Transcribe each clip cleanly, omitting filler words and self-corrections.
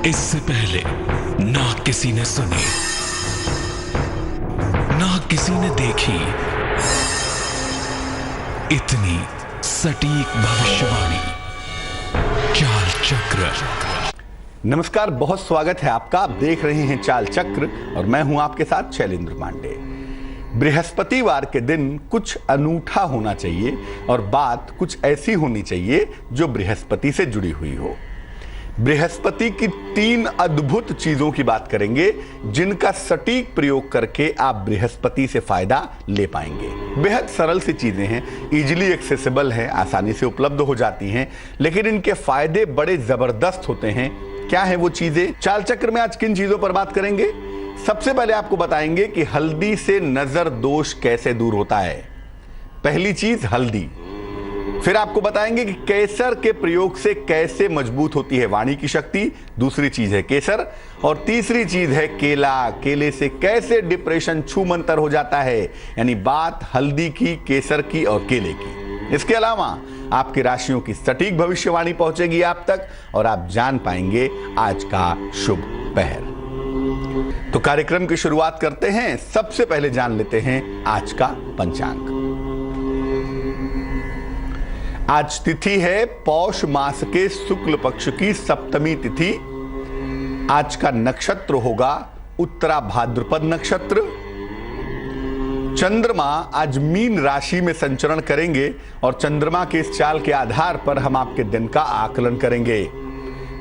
इससे पहले ना किसी ने सुनी, ना किसी ने देखी इतनी सटीक भविष्यवाणी। चाल चक्र। नमस्कार, बहुत स्वागत है आपका। आप देख रहे हैं चाल चक्र और मैं हूं आपके साथ शैलेंद्र पांडे। बृहस्पतिवार के दिन कुछ अनूठा होना चाहिए और बात कुछ ऐसी होनी चाहिए जो बृहस्पति से जुड़ी हुई हो। बृहस्पति की 3 अद्भुत चीजों की बात करेंगे जिनका सटीक प्रयोग करके आप बृहस्पति से फायदा ले पाएंगे। बेहद सरल सी चीजें हैं, इजीली एक्सेसिबल हैं, आसानी से उपलब्ध हो जाती हैं, लेकिन इनके फायदे बड़े जबरदस्त होते हैं। क्या है वो चीजें? चाल चक्र में आज किन चीजों पर बात करेंगे? सबसे पहले आपको बताएंगे कि हल्दी से नजर दोष कैसे दूर होता है। पहली चीज हल्दी। फिर आपको बताएंगे कि केसर के प्रयोग से कैसे मजबूत होती है वाणी की शक्ति। दूसरी चीज है केसर। और तीसरी चीज है केला। केले से कैसे डिप्रेशन छूमंतर हो जाता है। यानी बात हल्दी की, केसर की और केले की। इसके अलावा आपकी राशियों की सटीक भविष्यवाणी पहुंचेगी आप तक और आप जान पाएंगे आज का शुभ पहर। तो कार्यक्रम की शुरुआत करते हैं। सबसे पहले जान लेते हैं आज का पंचांग। आज तिथि है पौष मास के शुक्ल पक्ष की सप्तमी तिथि। आज का नक्षत्र होगा उत्तरा भाद्रपद नक्षत्र। चंद्रमा आज मीन राशि में संचरण करेंगे और चंद्रमा के इस चाल के आधार पर हम आपके दिन का आकलन करेंगे।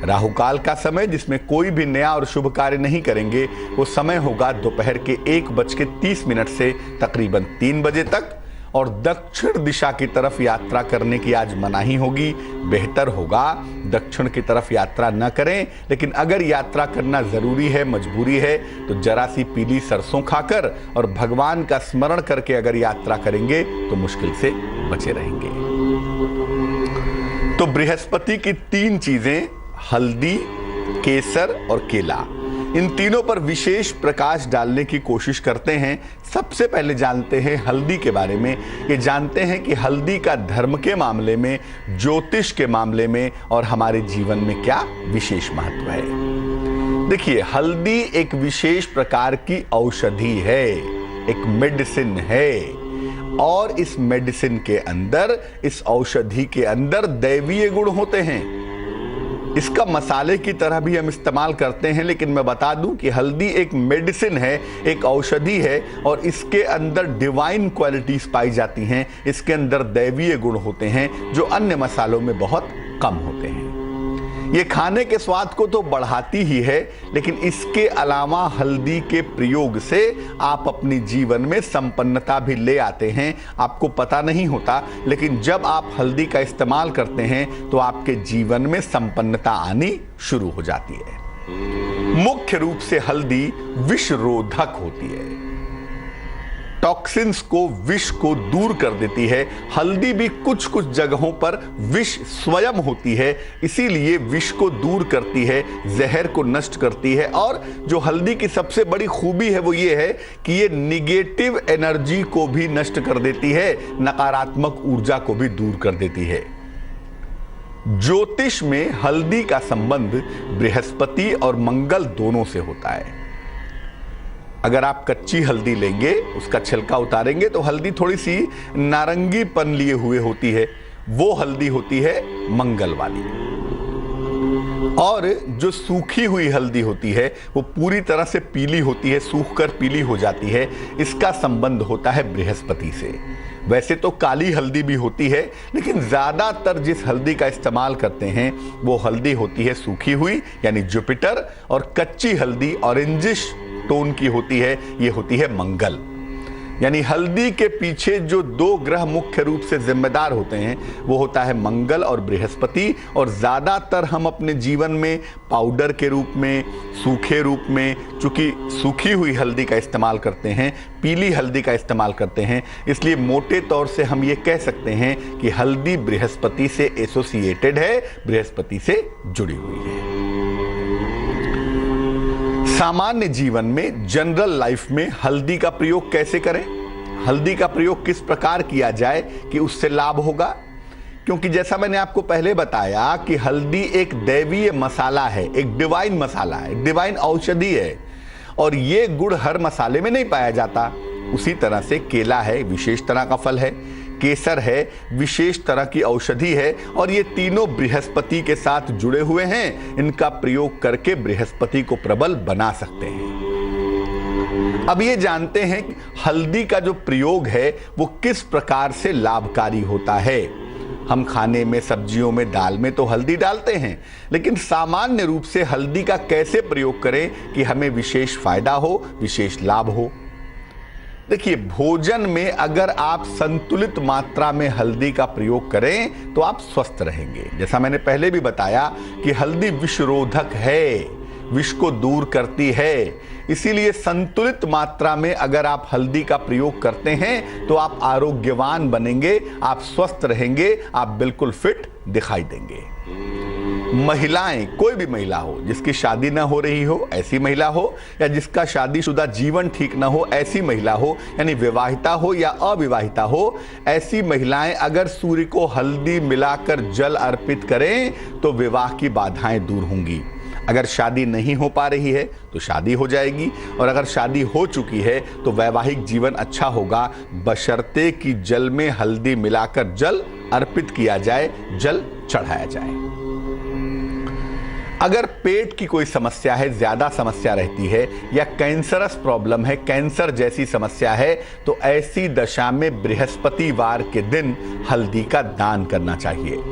राहु काल का समय, जिसमें कोई भी नया और शुभ कार्य नहीं करेंगे, वो समय होगा दोपहर के 1:30 से तकरीबन 3 बजे तक। और दक्षिण दिशा की तरफ यात्रा करने की आज मनाही होगी। बेहतर होगा दक्षिण की तरफ यात्रा न करें, लेकिन अगर यात्रा करना जरूरी है, मजबूरी है, तो जरा सी पीली सरसों खाकर और भगवान का स्मरण करके अगर यात्रा करेंगे तो मुश्किल से बचे रहेंगे। तो बृहस्पति की 3 चीजें हल्दी, केसर और केला, इन तीनों पर विशेष प्रकाश डालने की कोशिश करते हैं। सबसे पहले जानते हैं हल्दी के बारे में। ये जानते हैं कि हल्दी का धर्म के मामले में, ज्योतिष के मामले में और हमारे जीवन में क्या विशेष महत्व है। देखिए, हल्दी एक विशेष प्रकार की औषधि है, एक मेडिसिन है। और इस मेडिसिन के अंदर, इस औषधि के अंदर दैवीय गुण होते हैं। इसका मसाले की तरह भी हम इस्तेमाल करते हैं, लेकिन मैं बता दूं कि हल्दी एक मेडिसिन है, एक औषधि है और इसके अंदर डिवाइन क्वालिटीज पाई जाती हैं। इसके अंदर दैवीय गुण होते हैं जो अन्य मसालों में बहुत कम होते हैं। ये खाने के स्वाद को तो बढ़ाती ही है, लेकिन इसके अलावा हल्दी के प्रयोग से आप अपनी जीवन में संपन्नता भी ले आते हैं। आपको पता नहीं होता, लेकिन जब आप हल्दी का इस्तेमाल करते हैं तो आपके जीवन में संपन्नता आनी शुरू हो जाती है। मुख्य रूप से हल्दी विषरोधक होती है, टॉक्सिन्स को, विष को दूर कर देती है। हल्दी भी कुछ कुछ जगहों पर विष स्वयं होती है, इसीलिए विष को दूर करती है, जहर को नष्ट करती है। और जो हल्दी की सबसे बड़ी खूबी है वो ये है कि ये निगेटिव एनर्जी को भी नष्ट कर देती है, नकारात्मक ऊर्जा को भी दूर कर देती है। ज्योतिष में हल्दी का संबंध बृहस्पति और मंगल दोनों से होता है। अगर आप कच्ची हल्दी लेंगे, उसका छिलका उतारेंगे तो हल्दी थोड़ी सी नारंगीपन लिए हुए होती है, वो हल्दी होती है मंगल वाली। और जो सूखी हुई हल्दी होती है वो पूरी तरह से पीली होती है, सूखकर पीली हो जाती है। इसका संबंध होता है बृहस्पति से। वैसे तो काली हल्दी भी होती है, लेकिन ज्यादातर जिस हल्दी का इस्तेमाल करते हैं वो हल्दी होती है सूखी हुई, यानी जुपिटर। और कच्ची हल्दी ऑरेंजिश टोन की होती है, ये होती है मंगल। यानी हल्दी के पीछे जो 2 ग्रह मुख्य रूप से जिम्मेदार होते हैं वो होता है मंगल और बृहस्पति। और ज्यादातर हम अपने जीवन में पाउडर के रूप में, सूखे रूप में, चूंकि सूखी हुई हल्दी का इस्तेमाल करते हैं, पीली हल्दी का इस्तेमाल करते हैं, इसलिए मोटे तौर से हम ये कह सकते हैं कि हल्दी बृहस्पति से एसोसिएटेड है, बृहस्पति से जुड़ी हुई है। सामान्य जीवन में, जनरल लाइफ में हल्दी का प्रयोग कैसे करें, हल्दी का प्रयोग किस प्रकार किया जाए कि उससे लाभ होगा। क्योंकि जैसा मैंने आपको पहले बताया कि हल्दी एक दैवीय मसाला है, एक डिवाइन मसाला है, एक डिवाइन औषधि है, और ये गुण हर मसाले में नहीं पाया जाता। उसी तरह से केला है, विशेष तरह का फल है, केसर है, विशेष तरह की औषधि है, और ये तीनों बृहस्पति के साथ जुड़े हुए हैं। इनका प्रयोग करके बृहस्पति को प्रबल बना सकते हैं। अब ये जानते हैं कि हल्दी का जो प्रयोग है वो किस प्रकार से लाभकारी होता है। हम खाने में, सब्जियों में, दाल में तो हल्दी डालते हैं, लेकिन सामान्य रूप से हल्दी का कैसे प्रयोग करें कि हमें विशेष फायदा हो, विशेष लाभ हो। देखिए, भोजन में अगर आप संतुलित मात्रा में हल्दी का प्रयोग करें तो आप स्वस्थ रहेंगे। जैसा मैंने पहले भी बताया कि हल्दी विषरोधक है, विष को दूर करती है, इसीलिए संतुलित मात्रा में अगर आप हल्दी का प्रयोग करते हैं तो आप आरोग्यवान बनेंगे, आप स्वस्थ रहेंगे, आप बिल्कुल फिट दिखाई देंगे। महिलाएं, कोई भी महिला हो, जिसकी शादी ना हो रही हो ऐसी महिला हो, या जिसका शादीशुदा जीवन ठीक ना हो ऐसी महिला हो, यानी विवाहिता हो या अविवाहिता हो, ऐसी महिलाएं अगर सूर्य को हल्दी मिलाकर जल अर्पित करें तो विवाह की बाधाएं दूर होंगी। अगर शादी नहीं हो पा रही है तो शादी हो जाएगी, और अगर शादी हो चुकी है तो वैवाहिक जीवन अच्छा होगा, बशर्ते कि जल में हल्दी मिलाकर जल अर्पित किया जाए, जल चढ़ाया जाए। अगर पेट की कोई समस्या है, ज्यादा समस्या रहती है, या कैंसरस प्रॉब्लम है, कैंसर जैसी समस्या है, तो ऐसी दशा में बृहस्पतिवार के दिन हल्दी का दान करना चाहिए।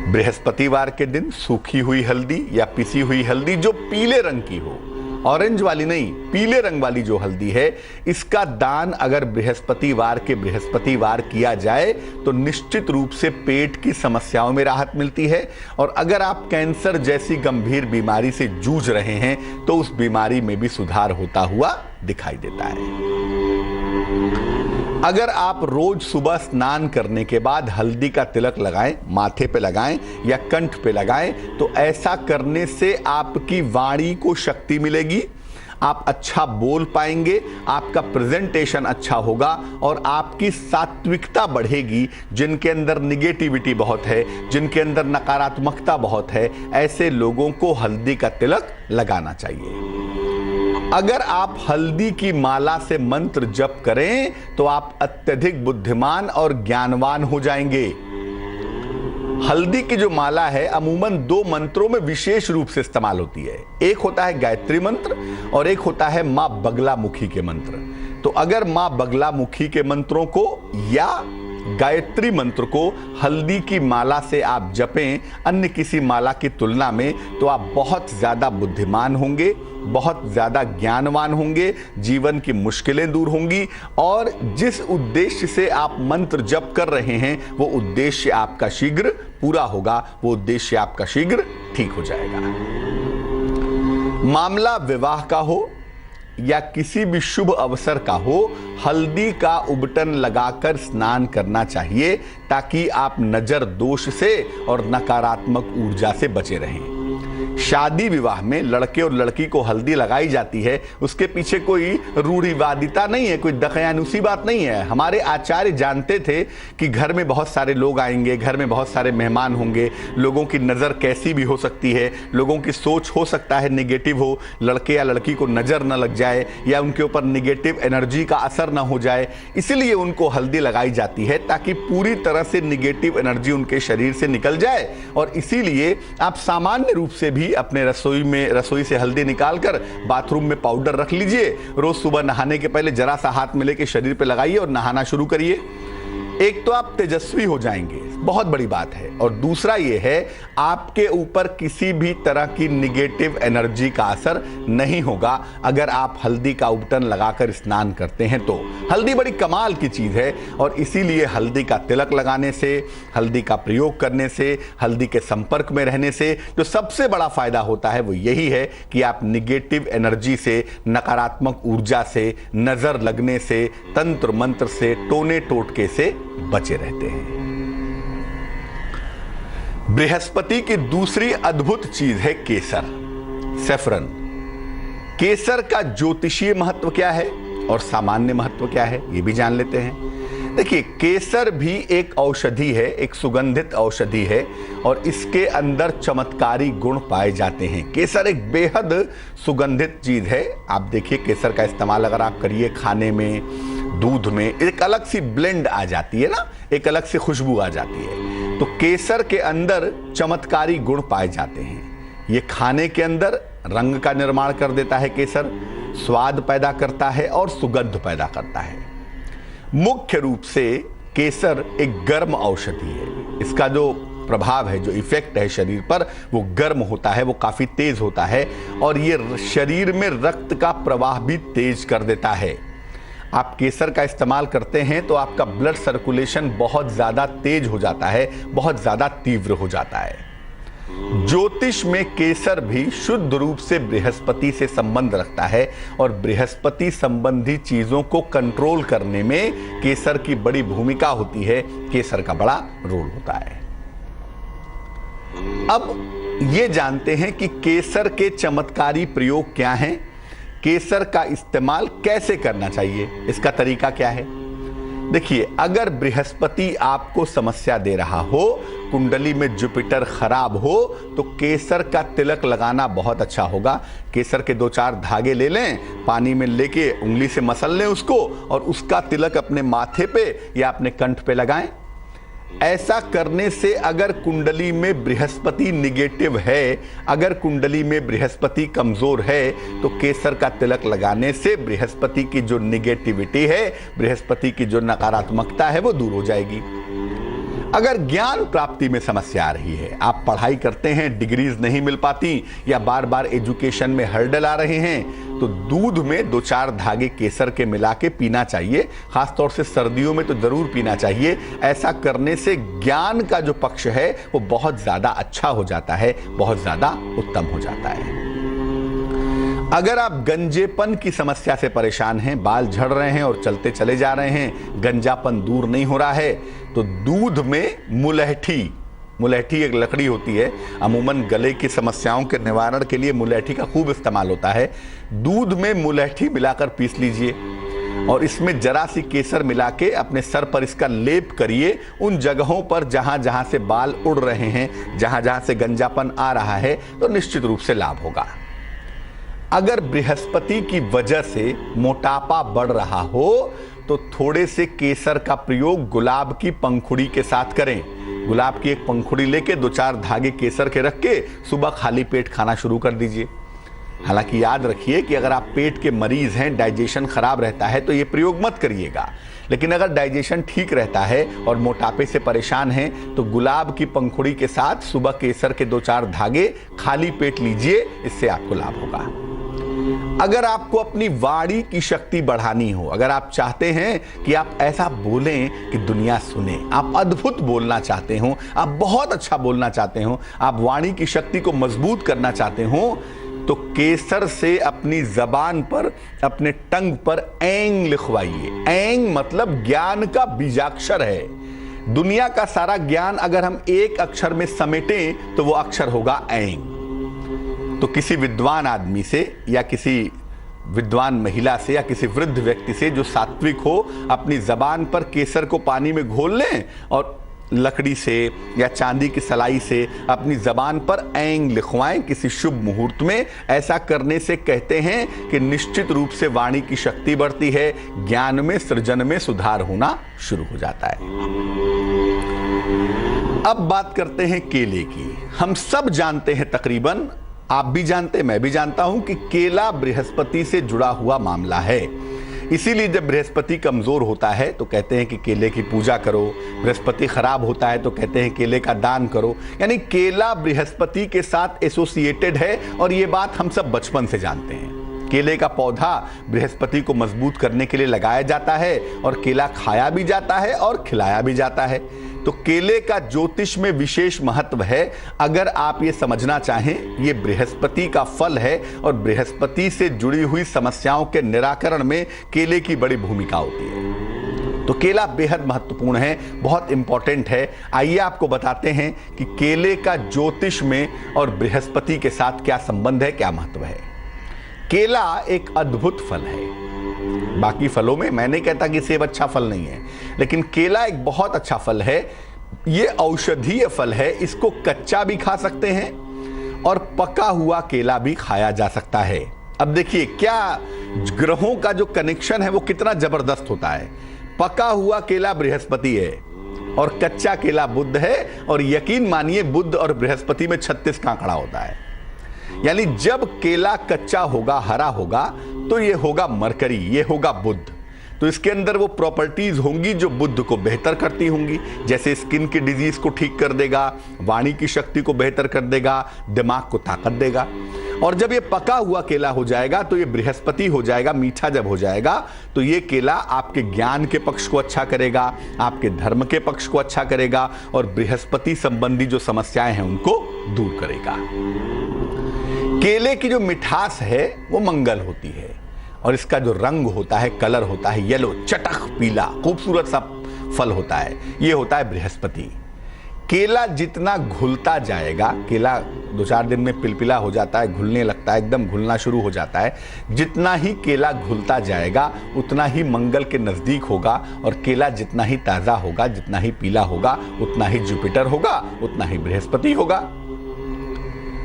बृहस्पतिवार के दिन सूखी हुई हल्दी या पिसी हुई हल्दी जो पीले रंग की हो, ऑरेंज वाली नहीं, पीले रंग वाली जो हल्दी है, इसका दान अगर बृहस्पतिवार के बृहस्पतिवार किया जाए तो निश्चित रूप से पेट की समस्याओं में राहत मिलती है। और अगर आप कैंसर जैसी गंभीर बीमारी से जूझ रहे हैं तो उस बीमारी में भी सुधार होता हुआ दिखाई देता है। अगर आप रोज सुबह स्नान करने के बाद हल्दी का तिलक लगाएं, माथे पे लगाएं या कंठ पे लगाएं, तो ऐसा करने से आपकी वाणी को शक्ति मिलेगी, आप अच्छा बोल पाएंगे, आपका प्रेजेंटेशन अच्छा होगा, और आपकी सात्विकता बढ़ेगी। जिनके अंदर निगेटिविटी बहुत है, जिनके अंदर नकारात्मकता बहुत है, ऐसे लोगों को हल्दी का तिलक लगाना चाहिए। अगर आप हल्दी की माला से मंत्र जप करें तो आप अत्यधिक बुद्धिमान और ज्ञानवान हो जाएंगे। हल्दी की जो माला है अमूमन 2 मंत्रों में विशेष रूप से इस्तेमाल होती है। एक होता है गायत्री मंत्र और एक होता है मां बगलामुखी के मंत्र। तो अगर मां बगलामुखी के मंत्रों को या गायत्री मंत्र को हल्दी की माला से आप जपें अन्य किसी माला की तुलना में, तो आप बहुत ज्यादा बुद्धिमान होंगे, बहुत ज्यादा ज्ञानवान होंगे, जीवन की मुश्किलें दूर होंगी, और जिस उद्देश्य से आप मंत्र जप कर रहे हैं वो उद्देश्य आपका शीघ्र पूरा होगा, वो उद्देश्य आपका शीघ्र ठीक हो जाएगा। मामला विवाह का हो या किसी भी शुभ अवसर का हो, हल्दी का उबटन लगाकर स्नान करना चाहिए ताकि आप नजर दोष से और नकारात्मक ऊर्जा से बचे रहें। शादी विवाह में लड़के और लड़की को हल्दी लगाई जाती है, उसके पीछे कोई रूढ़िवादिता नहीं है, कोई दकयानुसी बात नहीं है। हमारे आचार्य जानते थे कि घर में बहुत सारे लोग आएंगे, घर में बहुत सारे मेहमान होंगे, लोगों की नज़र कैसी भी हो सकती है, लोगों की सोच हो सकता है नेगेटिव हो, लड़के या लड़की को नज़र न लग जाए या उनके ऊपर नेगेटिव एनर्जी का असर न हो जाए, इसलिए उनको हल्दी लगाई जाती है ताकि पूरी तरह से नेगेटिव एनर्जी उनके शरीर से निकल जाए। और इसीलिए आप सामान्य रूप से भी अपने रसोई से हल्दी निकालकर बाथरूम में पाउडर रख लीजिए, रोज सुबह नहाने के पहले जरा सा हाथ में लेके शरीर पे लगाइए और नहाना शुरू करिए। एक तो आप तेजस्वी हो जाएंगे, बहुत बड़ी बात है, और दूसरा ये है आपके ऊपर किसी भी तरह की निगेटिव एनर्जी का असर नहीं होगा अगर आप हल्दी का उबटन लगाकर स्नान करते हैं। तो हल्दी बड़ी कमाल की चीज है, और इसीलिए हल्दी का तिलक लगाने से, हल्दी का प्रयोग करने से, हल्दी के संपर्क में रहने से जो सबसे बड़ा फायदा होता है वो यही है कि आप निगेटिव एनर्जी से, नकारात्मक ऊर्जा से, नजर लगने से, तंत्र मंत्र से, टोने टोटके से बचे रहते हैं। बृहस्पति की दूसरी अद्भुत चीज है केसर, सेफरन। केसर का ज्योतिषीय महत्व क्या है और सामान्य महत्व क्या है, ये भी जान लेते हैं। देखिए, केसर भी एक औषधि है, एक सुगंधित औषधि है और इसके अंदर चमत्कारी गुण पाए जाते हैं। केसर एक बेहद सुगंधित चीज है। आप देखिए, केसर का इस्तेमाल अगर आप करिए खाने में, दूध में, एक अलग सी ब्लेंड आ जाती है ना, एक अलग सी खुशबू आ जाती है। तो केसर के अंदर चमत्कारी गुण पाए जाते हैं। ये खाने के अंदर रंग का निर्माण कर देता है, केसर स्वाद पैदा करता है और सुगंध पैदा करता है। मुख्य रूप से केसर एक गर्म औषधि है। इसका जो प्रभाव है, जो इफेक्ट है शरीर पर, वो गर्म होता है, वो काफी तेज होता है और ये शरीर में रक्त का प्रवाह भी तेज कर देता है। आप केसर का इस्तेमाल करते हैं तो आपका ब्लड सर्कुलेशन बहुत ज्यादा तेज हो जाता है, बहुत ज्यादा तीव्र हो जाता है। ज्योतिष में केसर भी शुद्ध रूप से बृहस्पति से संबंध रखता है और बृहस्पति संबंधी चीजों को कंट्रोल करने में केसर की बड़ी भूमिका होती है, केसर का बड़ा रोल होता है। अब ये जानते हैं कि केसर के चमत्कारी प्रयोग क्या हैं, केसर का इस्तेमाल कैसे करना चाहिए, इसका तरीका क्या है। देखिए, अगर बृहस्पति आपको समस्या दे रहा हो, कुंडली में जुपिटर खराब हो, तो केसर का तिलक लगाना बहुत अच्छा होगा। केसर के 2-4 धागे ले लें, पानी में लेके उंगली से मसल लें उसको और उसका तिलक अपने माथे पे या अपने कंठ पे लगाएं। ऐसा करने से अगर कुंडली में बृहस्पति निगेटिव है, अगर कुंडली में बृहस्पति कमजोर है, तो केसर का तिलक लगाने से बृहस्पति की जो निगेटिविटी है, बृहस्पति की जो नकारात्मकता है, वो दूर हो जाएगी। अगर ज्ञान प्राप्ति में समस्या आ रही है, आप पढ़ाई करते हैं, डिग्रीज नहीं मिल पाती या बार बार एजुकेशन में हर्डल आ रहे हैं, तो दूध में 2-4 धागे केसर के मिला के पीना चाहिए। खासतौर से सर्दियों में तो जरूर पीना चाहिए। ऐसा करने से ज्ञान का जो पक्ष है वो बहुत ज्यादा अच्छा हो जाता है, बहुत ज्यादा उत्तम हो जाता है। अगर आप गंजेपन की समस्या से परेशान हैं, बाल झड़ रहे हैं और चलते चले जा रहे हैं, गंजापन दूर नहीं हो रहा है, तो दूध में मुलैठी एक लकड़ी होती है, अमूमन गले की समस्याओं के निवारण के लिए मुलैठी का खूब इस्तेमाल होता है। दूध में मुलैठी मिलाकर पीस लीजिए और इसमें जरा सी केसर मिला के अपने सर पर इसका लेप करिए। उन जगहों पर जहां जहां से बाल उड़ रहे हैं, जहां जहां से गंजापन आ रहा है, तो निश्चित रूप से लाभ होगा। अगर बृहस्पति की वजह से मोटापा बढ़ रहा हो, तो थोड़े से केसर का प्रयोग गुलाब की पंखुड़ी के साथ करें। गुलाब की एक पंखुड़ी लेके 2-4 धागे केसर के रख के सुबह खाली पेट खाना शुरू कर दीजिए। हालांकि याद रखिए कि अगर आप पेट के मरीज हैं, डाइजेशन खराब रहता है, तो ये प्रयोग मत करिएगा। लेकिन अगर डाइजेशन ठीक रहता है और मोटापे से परेशान हैं, तो गुलाब की पंखुड़ी के साथ सुबह केसर के 2-4 धागे खाली पेट लीजिए, इससे आपको लाभ होगा। अगर आपको अपनी वाणी की शक्ति बढ़ानी हो, अगर आप चाहते हैं कि आप ऐसा बोलें कि दुनिया सुने, आप अद्भुत बोलना चाहते हो, आप बहुत अच्छा बोलना चाहते हो, आप वाणी की शक्ति को मजबूत करना चाहते हो, तो केसर से अपनी जबान पर, अपने टंग पर ऐंग लिखवाइए। ऐंग मतलब ज्ञान का बीजाक्षर है। दुनिया का सारा ज्ञान अगर हम एक अक्षर में समेटें तो वो अक्षर होगा ऐंग। तो किसी विद्वान आदमी से या किसी विद्वान महिला से या किसी वृद्ध व्यक्ति से जो सात्विक हो, अपनी जबान पर केसर को पानी में घोल लें और लकड़ी से या चांदी की सलाई से अपनी जबान पर ऐंग लिखवाएं किसी शुभ मुहूर्त में। ऐसा करने से कहते हैं कि निश्चित रूप से वाणी की शक्ति बढ़ती है, ज्ञान में, सृजन में सुधार होना शुरू हो जाता है। अब बात करते हैं केले की। हम सब जानते हैं, तकरीबन आप भी जानते, मैं भी जानता हूं कि केला बृहस्पति से जुड़ा हुआ मामला है। इसीलिए जब बृहस्पति कमजोर होता है तो कहते हैं कि केले की पूजा करो, बृहस्पति खराब होता है तो कहते हैं केले का दान करो। यानी केला बृहस्पति के साथ एसोसिएटेड है और ये बात हम सब बचपन से जानते हैं। केले का पौधा बृहस्पति को मजबूत करने के लिए लगाया जाता है और केला खाया भी जाता है और खिलाया भी जाता है। तो केले का ज्योतिष में विशेष महत्व है। अगर आप ये समझना चाहें, ये बृहस्पति का फल है और बृहस्पति से जुड़ी हुई समस्याओं के निराकरण में केले की बड़ी भूमिका होती है। तो केला बेहद महत्वपूर्ण है, बहुत इंपॉर्टेंट है। आइए आपको बताते हैं कि केले का ज्योतिष में और बृहस्पति के साथ क्या संबंध है, क्या महत्व है। केला एक अद्भुत फल है। बाकी फलों में मैं नहीं कहता कि सेब अच्छा फल नहीं है, लेकिन केला एक बहुत अच्छा फल है। ये औषधीय फल है, इसको कच्चा भी खा सकते हैं और पका हुआ केला भी खाया जा सकता है। अब देखिए क्या ग्रहों का जो कनेक्शन है वो कितना जबरदस्त होता है। पका हुआ केला बृहस्पति है और कच्चा केला बुध है, और यकीन मानिए बुध और बृहस्पति में 36 का आंकड़ा होता है। यानी जब केला कच्चा होगा, हरा होगा, तो ये होगा मरकरी, ये होगा बुध। तो इसके अंदर वो प्रॉपर्टीज होंगी जो बुध को बेहतर करती होंगी, जैसे स्किन की डिजीज को ठीक कर देगा, वाणी की शक्ति को बेहतर कर देगा, दिमाग को ताकत देगा। और जब ये पका हुआ केला हो जाएगा तो ये बृहस्पति हो जाएगा, मीठा जब हो जाएगा तो ये केला आपके ज्ञान के पक्ष को अच्छा करेगा, आपके धर्म के पक्ष को अच्छा करेगा, और बृहस्पति संबंधी जो समस्याएं हैं उनको दूर करेगा। केले की जो मिठास है वो मंगल होती है, और इसका जो रंग होता है, कलर होता है येलो, चटक पीला, खूबसूरत सा फल होता है, ये होता है बृहस्पति। केला जितना घुलता जाएगा, केला 2-4 दिन में पिलपिला हो जाता है, घुलने लगता है, एकदम घुलना शुरू हो जाता है। जितना ही केला घुलता जाएगा उतना ही मंगल के नजदीक होगा, और केला जितना ही ताजा होगा, जितना ही पीला होगा, उतना ही जुपिटर होगा, उतना ही बृहस्पति होगा।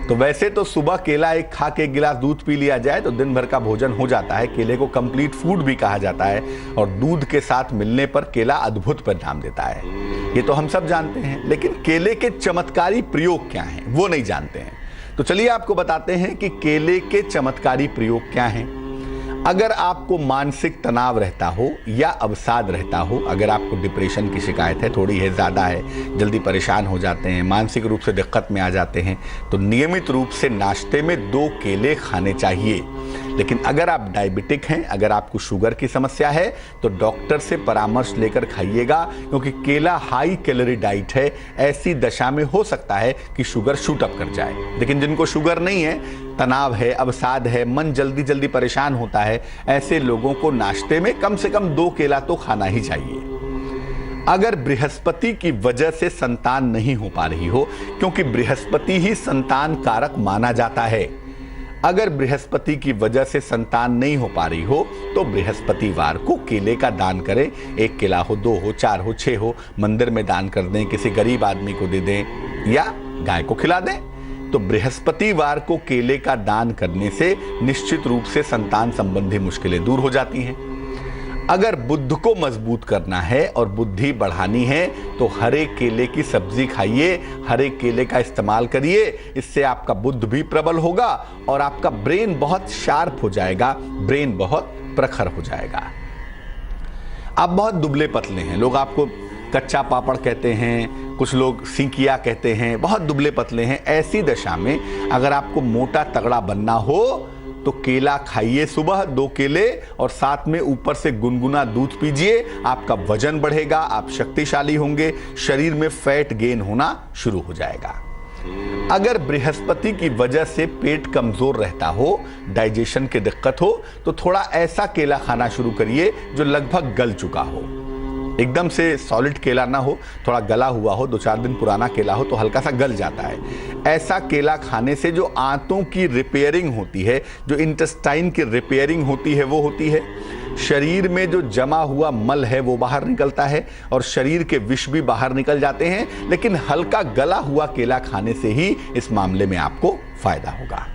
तो वैसे तो सुबह केला एक खा के एक गिलास दूध पी लिया जाए तो दिन भर का भोजन हो जाता है। केले को कंप्लीट फूड भी कहा जाता है, और दूध के साथ मिलने पर केला अद्भुत परिणाम देता है, ये तो हम सब जानते हैं। लेकिन केले के चमत्कारी प्रयोग क्या हैं वो नहीं जानते हैं। तो चलिए आपको बताते हैं कि केले के चमत्कारी प्रयोग क्या हैं। अगर आपको मानसिक तनाव रहता हो या अवसाद रहता हो, अगर आपको डिप्रेशन की शिकायत है, थोड़ी है, ज़्यादा है, जल्दी परेशान हो जाते हैं, मानसिक रूप से दिक्कत में आ जाते हैं, तो नियमित रूप से नाश्ते में 2 केले खाने चाहिए। लेकिन अगर आप डायबिटिक हैं, अगर आपको शुगर की समस्या है, तो डॉक्टर से परामर्श लेकर खाइएगा, क्योंकि केला हाई कैलोरी डाइट है। ऐसी दशा में हो सकता है कि शुगर शूट अप कर जाए। लेकिन जिनको शुगर नहीं है, तनाव है, अवसाद है, मन जल्दी जल्दी परेशान होता है, ऐसे लोगों को नाश्ते में कम से कम 2 केला तो खाना ही चाहिए। अगर बृहस्पति की वजह से संतान नहीं हो पा रही हो, क्योंकि बृहस्पति ही संतान कारक माना जाता है, अगर बृहस्पति की वजह से संतान नहीं हो पा रही हो तो बृहस्पतिवार को केले का दान करें। 1 केला हो, 2 हो, 4 हो, 6 हो, मंदिर में दान कर दें, किसी गरीब आदमी को दे दें या गाय को खिला दें। तो बृहस्पतिवार को केले का दान करने से निश्चित रूप से संतान संबंधी मुश्किलें दूर हो जाती हैं। अगर बुद्ध को मजबूत करना है और बुद्धि बढ़ानी है तो हरे केले की सब्जी खाइए, हरे केले का इस्तेमाल करिए। इससे आपका बुद्ध भी प्रबल होगा और आपका ब्रेन बहुत शार्प हो जाएगा, ब्रेन बहुत प्रखर हो जाएगा। आप बहुत दुबले पतले हैं, लोग आपको कच्चा पापड़ कहते हैं, कुछ लोग सिंकिया कहते हैं, बहुत दुबले पतले हैं। ऐसी दशा में अगर आपको मोटा तगड़ा बनना हो तो केला खाइए, सुबह 2 केले, और साथ में ऊपर से गुनगुना दूध पीजिए। आपका वजन बढ़ेगा, आप शक्तिशाली होंगे, शरीर में फैट गेन होना शुरू हो जाएगा। अगर बृहस्पति की वजह से पेट कमजोर रहता हो, डाइजेशन की दिक्कत हो, तो थोड़ा ऐसा केला खाना शुरू करिए जो लगभग गल चुका हो। एकदम से सॉलिड केला ना हो, थोड़ा गला हुआ हो, 2-4 दिन पुराना केला हो तो हल्का सा गल जाता है। ऐसा केला खाने से जो आंतों की रिपेयरिंग होती है, जो इंटेस्टाइन की रिपेयरिंग होती है वो होती है। शरीर में जो जमा हुआ मल है वो बाहर निकलता है और शरीर के विष भी बाहर निकल जाते हैं। लेकिन हल्का गला हुआ केला खाने से ही इस मामले में आपको फायदा होगा।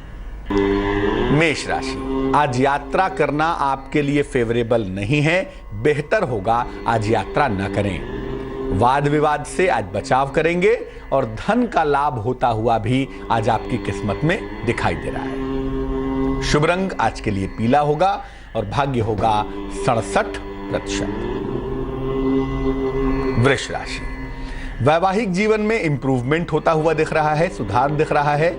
मेष राशि, आज यात्रा करना आपके लिए फेवरेबल नहीं है, बेहतर होगा आज यात्रा न करें। वाद विवाद से आज बचाव करेंगे और धन का लाभ होता हुआ भी आज आपकी किस्मत में दिखाई दे रहा है। शुभ रंग आज के लिए पीला होगा और भाग्य होगा 67%। वृष राशि, वैवाहिक जीवन में इंप्रूवमेंट होता हुआ दिख रहा है, सुधार दिख रहा है।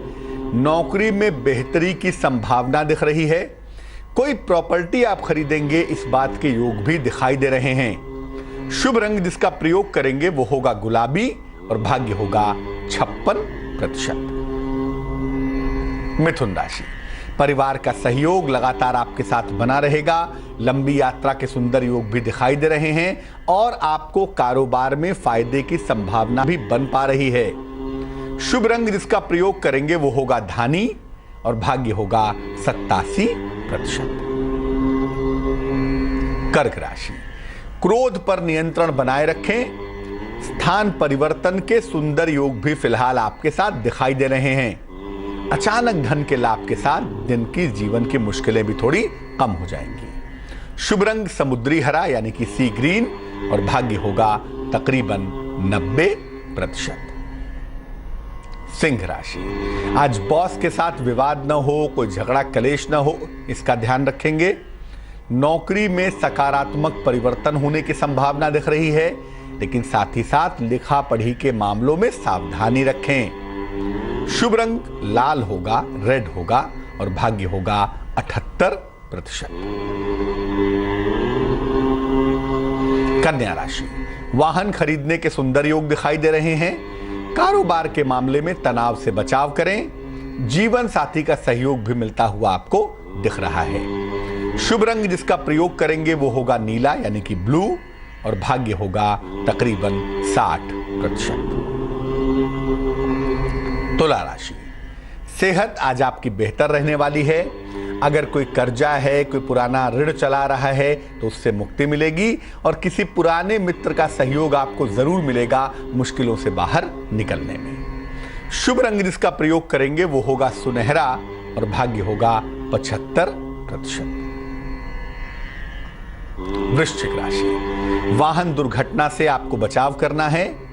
नौकरी में बेहतरी की संभावना दिख रही है। कोई प्रॉपर्टी आप खरीदेंगे, इस बात के योग भी दिखाई दे रहे हैं। शुभ रंग जिसका प्रयोग करेंगे वो होगा गुलाबी और भाग्य होगा 56%। मिथुन राशि, परिवार का सहयोग लगातार आपके साथ बना रहेगा। लंबी यात्रा के सुंदर योग भी दिखाई दे रहे हैं और आपको कारोबार में फायदे की संभावना भी बन पा रही है। शुभ रंग जिसका प्रयोग करेंगे वो होगा धानी और भाग्य होगा 87%। कर्क राशि, क्रोध पर नियंत्रण बनाए रखें। स्थान परिवर्तन के सुंदर योग भी फिलहाल आपके साथ दिखाई दे रहे हैं। अचानक धन के लाभ के साथ दिन की जीवन की मुश्किलें भी थोड़ी कम हो जाएंगी। शुभ रंग समुद्री हरा यानी कि सी ग्रीन और भाग्य होगा तकरीबन 90%। सिंह राशि, आज बॉस के साथ विवाद न हो, कोई झगड़ा कलेश न हो, इसका ध्यान रखेंगे। नौकरी में सकारात्मक परिवर्तन होने की संभावना दिख रही है, लेकिन साथ ही साथ लिखा पढ़ी के मामलों में सावधानी रखें। शुभ रंग लाल होगा, रेड होगा और भाग्य होगा 78%। कन्या राशि, वाहन खरीदने के सुंदर योग दिखाई दे रहे हैं। कारोबार के मामले में तनाव से बचाव करें। जीवन साथी का सहयोग भी मिलता हुआ आपको दिख रहा है। शुभ रंग जिसका प्रयोग करेंगे वो होगा नीला यानी कि ब्लू और भाग्य होगा तकरीबन 60%। तुला राशि, सेहत आज आपकी बेहतर रहने वाली है। अगर कोई कर्जा है, कोई पुराना ऋण चला रहा है तो उससे मुक्ति मिलेगी और किसी पुराने मित्र का सहयोग आपको जरूर मिलेगा मुश्किलों से बाहर निकलने में। शुभ रंग जिसका प्रयोग करेंगे वो होगा सुनहरा और भाग्य होगा 75%। वृश्चिक राशि, वाहन दुर्घटना से आपको बचाव करना है।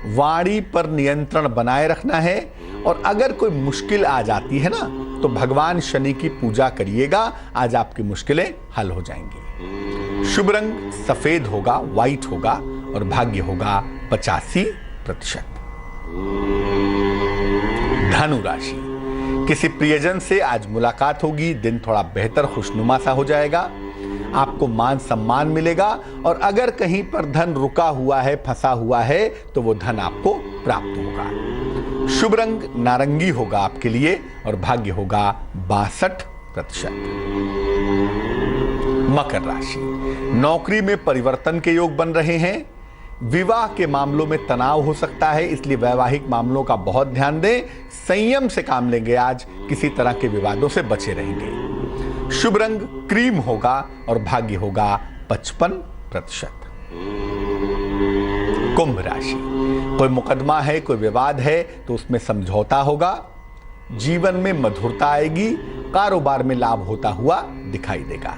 वाणी पर नियंत्रण बनाए रखना है और अगर कोई मुश्किल आ जाती है ना तो भगवान शनि की पूजा करिएगा, आज आपकी मुश्किलें हल हो जाएंगी। शुभ रंग सफेद होगा, व्हाइट होगा और भाग्य होगा 85%। धनु राशि, किसी प्रियजन से आज मुलाकात होगी, दिन थोड़ा बेहतर खुशनुमा सा हो जाएगा। आपको मान सम्मान मिलेगा और अगर कहीं पर धन रुका हुआ है, फंसा हुआ है तो वो धन आपको प्राप्त होगा। शुभ रंग नारंगी होगा आपके लिए और भाग्य होगा 62%। मकर राशि, नौकरी में परिवर्तन के योग बन रहे हैं। विवाह के मामलों में तनाव हो सकता है, इसलिए वैवाहिक मामलों का बहुत ध्यान दें। संयम से काम लेंगे, आज किसी तरह के विवादों से बचे रहेंगे। शुभ रंग क्रीम होगा और भाग्य होगा 55%। कुंभ राशि, कोई मुकदमा है, कोई विवाद है तो उसमें समझौता होगा। जीवन में मधुरता आएगी, कारोबार में लाभ होता हुआ दिखाई देगा।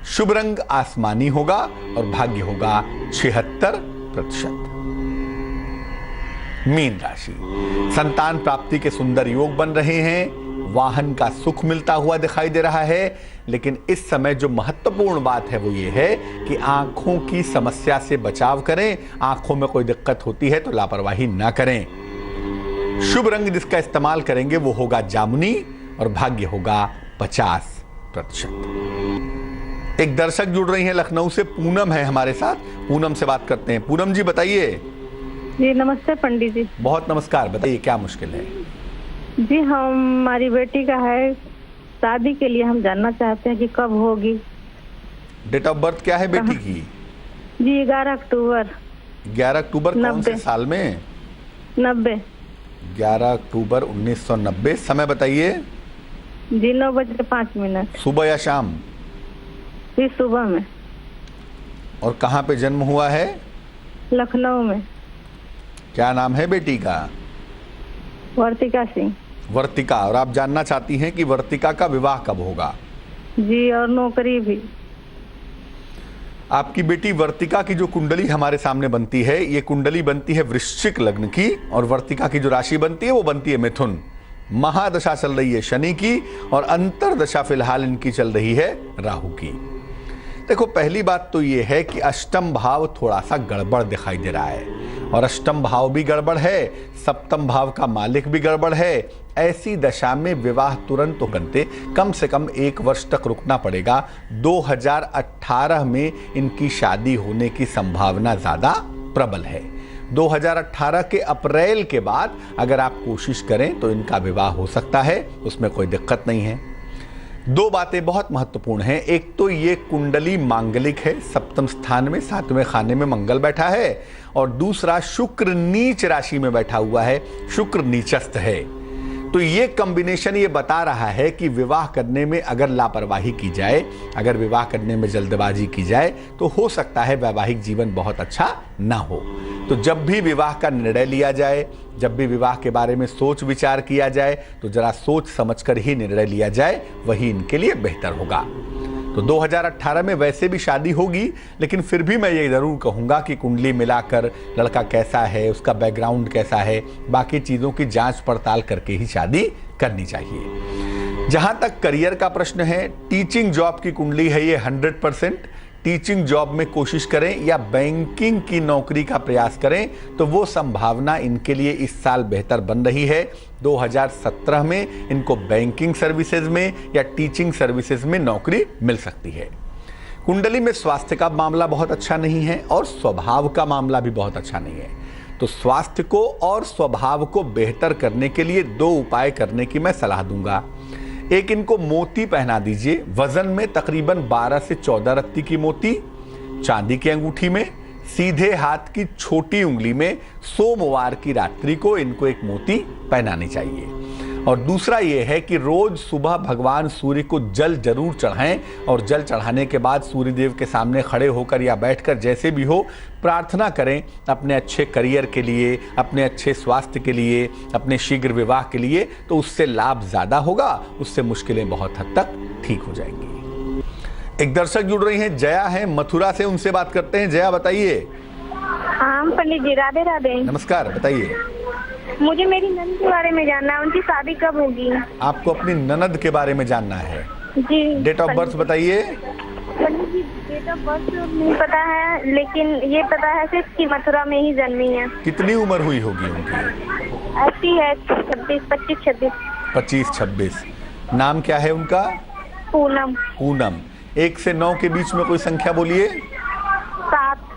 शुभ रंग आसमानी होगा और भाग्य होगा 76%। मीन राशि, संतान प्राप्ति के सुंदर योग बन रहे हैं। वाहन का सुख मिलता हुआ दिखाई दे रहा है, लेकिन इस समय जो महत्वपूर्ण बात है वो ये है कि आंखों की समस्या से बचाव करें। आंखों में कोई दिक्कत होती है तो लापरवाही ना करें। शुभ रंग जिसका इस्तेमाल करेंगे वो होगा जामुनी और भाग्य होगा 50%। एक दर्शक जुड़ रही हैं लखनऊ से, पूनम है हमारे साथ। पूनम से बात करते हैं। पूनम जी बताइए। जी नमस्ते पंडित जी। बहुत नमस्कार, बताइए क्या मुश्किल है? जी हमारी बेटी का है, शादी के लिए हम जानना चाहते हैं कि कब होगी। डेट ऑफ बर्थ क्या है बेटी की? जी 11 अक्टूबर। 11 अक्टूबर कौन से साल में? 90। 11 अक्टूबर 1990। समय बताइए। जी 9:05। सुबह या शाम? जी सुबह में। और कहाँ पे जन्म हुआ है? लखनऊ में। क्या नाम है बेटी का? वर्तिका सिंह। वर्तिका। और आप जानना चाहती हैं कि वर्तिका का विवाह कब होगा? जी और नौकरी भी। आपकी बेटी वर्तिका की जो कुंडली हमारे सामने बनती है, ये कुंडली बनती है वृश्चिक लग्न की और वर्तिका की जो राशि बनती है वो बनती है मिथुन। महादशा चल रही है शनि की और अंतरदशा फिलहाल इनकी चल रही है राहु की। देखो पहली बात तो ये है कि अष्टम भाव थोड़ा सा गड़बड़ दिखाई दे रहा है और अष्टम भाव भी गड़बड़ है, सप्तम भाव का मालिक भी गड़बड़ है। ऐसी दशा में विवाह तुरंत तो बनते, कम से कम 1 वर्ष तक रुकना पड़ेगा। 2018 में इनकी शादी होने की संभावना ज्यादा प्रबल है। 2018 के अप्रैल के बाद अगर आप कोशिश करें तो इनका विवाह हो सकता है, उसमें कोई दिक्कत नहीं है। 2 बातें बहुत महत्वपूर्ण हैं। एक तो ये कुंडली मांगलिक है, सप्तम स्थान में 7वें खाने में मंगल बैठा है और दूसरा शुक्र नीच राशि में बैठा हुआ है, शुक्र नीचस्थ है। तो ये कॉम्बिनेशन ये बता रहा है कि विवाह करने में अगर लापरवाही की जाए, अगर विवाह करने में जल्दबाजी की जाए, तो हो सकता है वैवाहिक जीवन बहुत अच्छा ना हो। तो जब भी विवाह का निर्णय लिया जाए, जब भी विवाह के बारे में सोच विचार किया जाए, तो जरा सोच समझकर ही निर्णय लिया जाए, वही इनके लिए बेहतर होगा। तो 2018 में वैसे भी शादी होगी, लेकिन फिर भी मैं ये ज़रूर कहूँगा कि कुंडली मिलाकर लड़का कैसा है, उसका बैकग्राउंड कैसा है, बाकी चीज़ों की जांच पड़ताल करके ही शादी करनी चाहिए। जहाँ तक करियर का प्रश्न है, टीचिंग जॉब की कुंडली है ये 100%। टीचिंग जॉब में कोशिश करें या बैंकिंग की नौकरी का प्रयास करें तो वो संभावना इनके लिए इस साल बेहतर बन रही है। 2017 में इनको बैंकिंग सर्विसेज में या टीचिंग सर्विसेज में नौकरी मिल सकती है। कुंडली में स्वास्थ्य का मामला बहुत अच्छा नहीं है और स्वभाव का मामला भी बहुत अच्छा नहीं है। तो स्वास्थ्य को और स्वभाव को बेहतर करने के लिए 2 उपाय करने की मैं सलाह दूंगा। एक, इनको मोती पहना दीजिए, वजन में तकरीबन 12 से 14 रत्ती की मोती, चांदी की अंगूठी में, सीधे हाथ की छोटी उंगली में सोमवार की रात्रि को इनको एक मोती पहनानी चाहिए। और दूसरा ये है कि रोज सुबह भगवान सूर्य को जल जरूर चढ़ाएं और जल चढ़ाने के बाद सूर्य देव के सामने खड़े होकर या बैठकर जैसे भी हो प्रार्थना करें अपने अच्छे करियर के लिए, अपने अच्छे स्वास्थ्य के लिए, अपने शीघ्र विवाह के लिए। तो उससे लाभ ज़्यादा होगा, उससे मुश्किलें बहुत हद तक ठीक हो जाएंगी। एक दर्शक जुड़ रही हैं, जया है मथुरा से, उनसे बात करते हैं। जया बताइए। हाँ पंडित जी, राधे राधे। नमस्कार, बताइए। मुझे मेरी नंद के बारे में जानना है, उनकी शादी कब होगी? आपको अपनी ननद के बारे में जानना है जी। डेट ऑफ बर्थ बताइए। पंडित जी, डेट ऑफ बर्थ नहीं पता है, लेकिन ये पता है सिर्फ कि मथुरा में ही जन्मी है। कितनी उम्र हुई होगी उनकी? ऐसी है 25-26। 25-26। नाम क्या है उनका? पूनम। पूनम। 1 से 9 के बीच में कोई संख्या बोलिए। 7।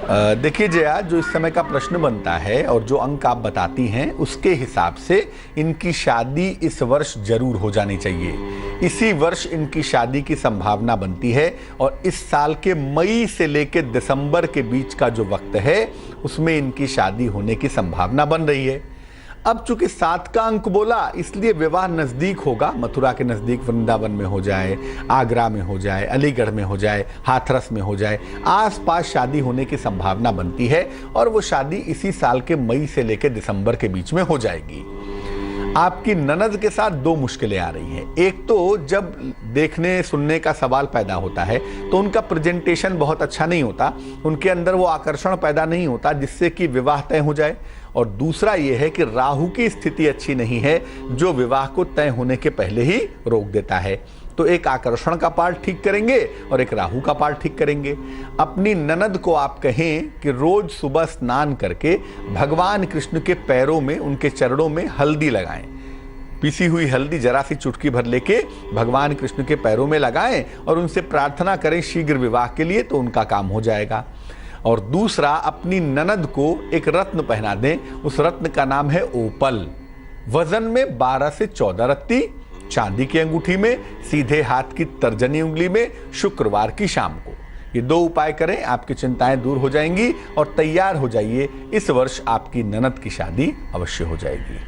देखिए जया, जो इस समय का प्रश्न बनता है और जो अंक आप बताती हैं उसके हिसाब से इनकी शादी इस वर्ष जरूर हो जानी चाहिए। इसी वर्ष इनकी शादी की संभावना बनती है और इस साल के मई से लेकर दिसंबर के बीच का जो वक्त है उसमें इनकी शादी होने की संभावना बन रही है। अब चूंकि 7 का अंक बोला इसलिए विवाह नजदीक होगा। मथुरा के नजदीक वृंदावन में हो जाए, आगरा में हो जाए, अलीगढ़ में हो जाए, हाथरस में हो जाए, आसपास शादी होने की संभावना बनती है और वो शादी इसी साल के मई से लेकर दिसंबर के बीच में हो जाएगी। आपकी ननद के साथ 2 मुश्किलें आ रही हैं। एक तो जब देखने सुनने का सवाल पैदा होता है तो उनका प्रेजेंटेशन बहुत अच्छा नहीं होता, उनके अंदर वो आकर्षण पैदा नहीं होता जिससे कि विवाह तय हो जाए। और दूसरा ये है कि राहु की स्थिति अच्छी नहीं है जो विवाह को तय होने के पहले ही रोक देता है। तो एक आकर्षण का पार्ट ठीक करेंगे और एक राहु का पार्ट ठीक करेंगे। अपनी ननद को आप कहें कि रोज सुबह स्नान करके भगवान कृष्ण के पैरों में, उनके चरणों में हल्दी लगाएं। पीसी हुई हल्दी जरा सी चुटकी भर लेके भगवान कृष्ण के पैरों में लगाएं और उनसे प्रार्थना करें शीघ्र विवाह के लिए, तो उनका काम हो जाएगा। और दूसरा, अपनी ननद को एक रत्न पहना दें। उस रत्न का नाम है ओपल। वजन में 12 से 14 रत्ती, चांदी की अंगूठी में, सीधे हाथ की तर्जनी उंगली में, शुक्रवार की शाम को। ये 2 उपाय करें, आपकी चिंताएं दूर हो जाएंगी और तैयार हो जाइए, इस वर्ष आपकी ननद की शादी अवश्य हो जाएगी।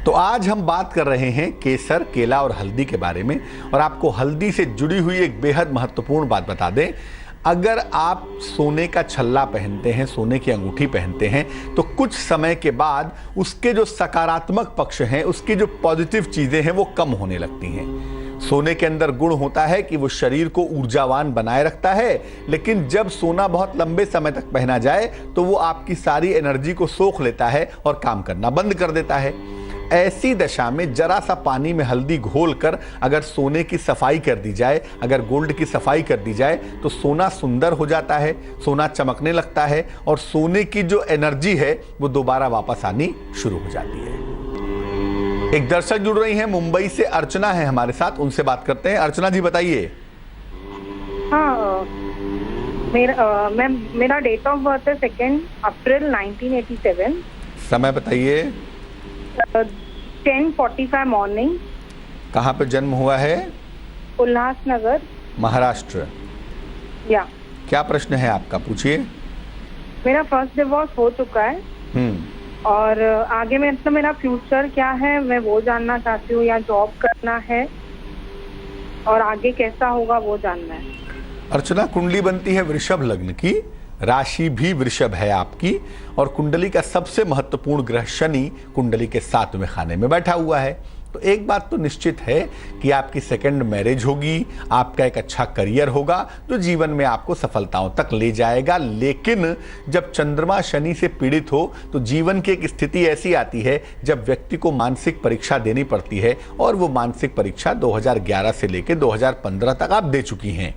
तो आज हम बात कर रहे हैं केसर, केला और हल्दी के बारे में। और आपको हल्दी से जुड़ी हुई एक बेहद महत्वपूर्ण बात बता दें। अगर आप सोने का छल्ला पहनते हैं, सोने की अंगूठी पहनते हैं, तो कुछ समय के बाद उसके जो सकारात्मक पक्ष हैं, उसकी जो पॉजिटिव चीजें हैं वो कम होने लगती हैं। सोने के अंदर गुण होता है कि वो शरीर को ऊर्जावान बनाए रखता है, लेकिन जब सोना बहुत लंबे समय तक पहना जाए तो वो आपकी सारी एनर्जी को सोख लेता है और काम करना बंद कर देता है। ऐसी दशा में जरा सा पानी में हल्दी घोलकर अगर सोने की सफाई कर दी जाए, अगर गोल्ड की सफाई कर दी जाए, तो सोना सुंदर हो जाता है, सोना चमकने लगता है और सोने की जो एनर्जी है वो दोबारा वापस आनी शुरू हो जाती है। एक दर्शक जुड़ रही हैं, मुंबई से अर्चना है हमारे साथ, उनसे बात करते हैं। अर्चना जी बताइए। हाँ, मेरा डेट ऑफ बर्थ है 2 अप्रैल 1987। समय बताइए। 10:45 मॉर्निंग। कहाँ पे जन्म हुआ है? उल्लासनगर, महाराष्ट्र। क्या प्रश्न है आपका, पूछिए। मेरा फर्स्ट डिवोर्स हो चुका है। और आगे में मतलब मेरा फ्यूचर क्या है मैं वो जानना चाहती हूँ, या जॉब करना है और आगे कैसा होगा वो जानना है। अर्चना, कुंडली बनती है वृषभ लग्न की, राशि भी वृषभ है आपकी, और कुंडली का सबसे महत्वपूर्ण ग्रह शनि कुंडली के 7वें खाने में बैठा हुआ है। तो एक बात तो निश्चित है कि आपकी सेकंड मैरिज होगी, आपका एक अच्छा करियर होगा जो जीवन में आपको सफलताओं तक ले जाएगा। लेकिन जब चंद्रमा शनि से पीड़ित हो तो जीवन की एक स्थिति ऐसी आती है जब व्यक्ति को मानसिक परीक्षा देनी पड़ती है, और वो मानसिक परीक्षा 2011 से लेकर 2015 तक आप दे चुकी हैं।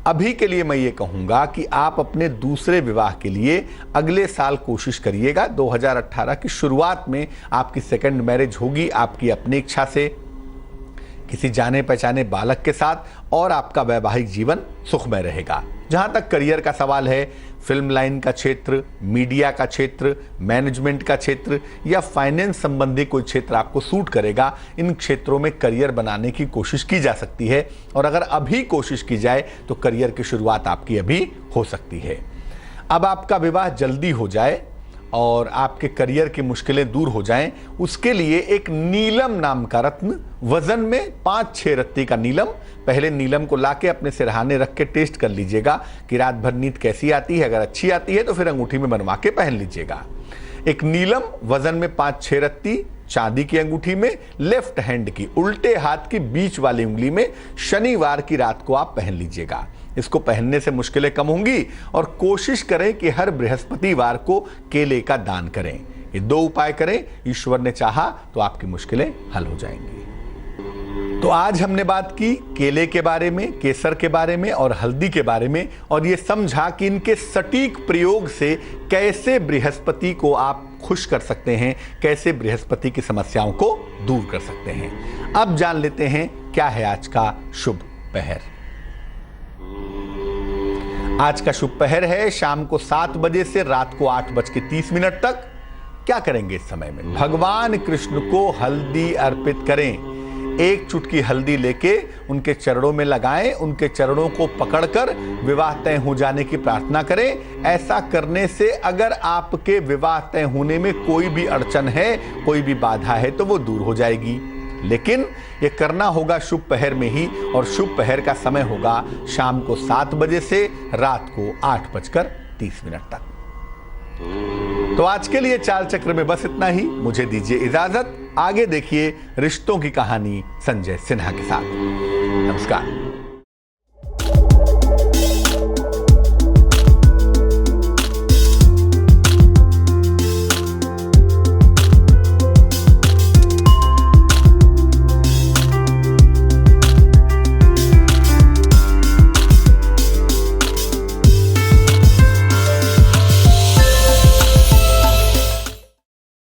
अभी के लिए मैं ये कहूँगा कि आप अपने दूसरे विवाह के लिए अगले साल कोशिश करिएगा। 2018 की शुरुआत में आपकी सेकंड मैरिज होगी, आपकी अपनी इच्छा से किसी जाने पहचाने बालक के साथ, और आपका वैवाहिक जीवन सुखमय रहेगा। जहाँ तक करियर का सवाल है, फिल्म लाइन का क्षेत्र, मीडिया का क्षेत्र, मैनेजमेंट का क्षेत्र या फाइनेंस संबंधी कोई क्षेत्र आपको सूट करेगा। इन क्षेत्रों में करियर बनाने की कोशिश की जा सकती है, और अगर अभी कोशिश की जाए तो करियर की शुरुआत आपकी अभी हो सकती है। अब आपका विवाह जल्दी हो जाए और आपके करियर की मुश्किलें दूर हो जाएं, उसके लिए एक नीलम नाम का रत्न, वजन में 5-6 रत्ती का नीलम, पहले नीलम को लाके अपने सिरहाने रख के टेस्ट कर लीजिएगा कि रात भर नींद कैसी आती है। अगर अच्छी आती है तो फिर अंगूठी में बनवा के पहन लीजिएगा। एक नीलम वजन में 5-6 रत्ती चांदी की अंगूठी में, लेफ्ट हैंड की उल्टे हाथ की बीच वाली उंगली में, शनिवार की रात को आप पहन लीजिएगा। इसको पहनने से मुश्किलें कम होंगी, और कोशिश करें कि हर बृहस्पतिवार को केले का दान करें। ये 2 उपाय करें, ईश्वर ने चाहा तो आपकी मुश्किलें हल हो जाएंगी। तो आज हमने बात की केले के बारे में, केसर के बारे में और हल्दी के बारे में, और ये समझा कि इनके सटीक प्रयोग से कैसे बृहस्पति को आप खुश कर सकते हैं, कैसे बृहस्पति की समस्याओं को दूर कर सकते हैं। अब जान लेते हैं क्या है आज का शुभ पहर। आज का शुभ पहर है शाम को 7 बजे से रात को 8:30 तक। क्या करेंगे इस समय में? भगवान कृष्ण को हल्दी अर्पित करें। 1 चुटकी हल्दी लेके उनके चरणों में लगाएं, उनके चरणों को पकड़कर विवाह तय हो जाने की प्रार्थना करें। ऐसा करने से अगर आपके विवाह तय होने में कोई भी अड़चन है, कोई भी बाधा है, तो वो दूर हो जाएगी। लेकिन ये करना होगा शुभ पहर में ही, और शुभ पहर का समय होगा शाम को 7 बजे से रात को 8:30 तक। तो आज के लिए चाल चक्र में बस इतना ही। मुझे दीजिए इजाजत। आगे देखिए रिश्तों की कहानी संजय सिन्हा के साथ। नमस्कार।